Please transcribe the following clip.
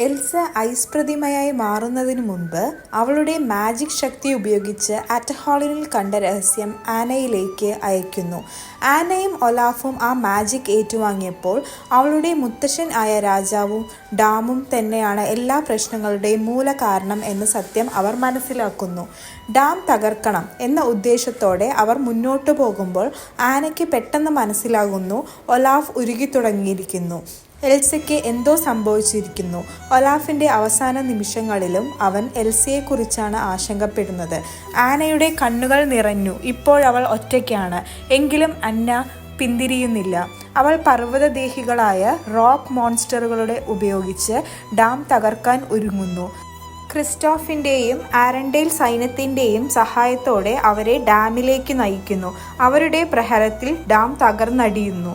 Elsa ice പ്രതിമയായി മാറുന്നതിനു മുൻപ് അവളുടെ magic ശക്തി ഉപയോഗിച്ച് അറ്റഹോളിനിൽ കണ്ട രഹസ്യം ആനയിലേക്ക് അയക്കുന്നു. ആനയും ഒലാഫും ആ മാജിക് ഏറ്റുവാങ്ങിയപ്പോൾ അവളുടെ മുത്തശ്ശൻ ആയ രാജാവും ഡാമും തന്നെയാണ് എല്ലാ പ്രശ്നങ്ങളുടെയും മൂലകാരണം എന്ന സത്യം അവർ മനസ്സിലാക്കുന്നു. ഡാം തകർക്കണം എന്ന ഉദ്ദേശത്തോടെ അവർ മുന്നോട്ടു പോകുമ്പോൾ ആനയ്ക്ക് പെട്ടെന്ന് മനസ്സിലാകുന്നു ഒലാഫ് ഉരുകിത്തുടങ്ങിയിരിക്കുന്നു. എൽസയ്ക്ക് എന്തോ സംഭവിച്ചിരിക്കുന്നു. ഒലാഫിൻ്റെ അവസാന നിമിഷങ്ങളിലും അവൻ എൽസയെക്കുറിച്ചാണ് ആശങ്കപ്പെടുന്നത്. ആനയുടെ കണ്ണുകൾ നിറഞ്ഞു. ഇപ്പോഴവൾ ഒറ്റയ്ക്കാണ്. എങ്കിലും അന്ന പിന്തിരിയുന്നില്ല. അവൾ പർവ്വതദേഹികളായ റോക്ക് മോൺസ്റ്ററുകളുടെ ഉപയോഗിച്ച് ഡാം തകർക്കാൻ ഒരുങ്ങുന്നു. ക്രിസ്റ്റോഫിൻ്റെയും ആരൻഡേൽ സൈന്യത്തിൻ്റെയും സഹായത്തോടെ അവരെ ഡാമിലേക്ക് നയിക്കുന്നു. അവരുടെ പ്രഹരത്തിൽ ഡാം തകർന്നടിയുന്നു.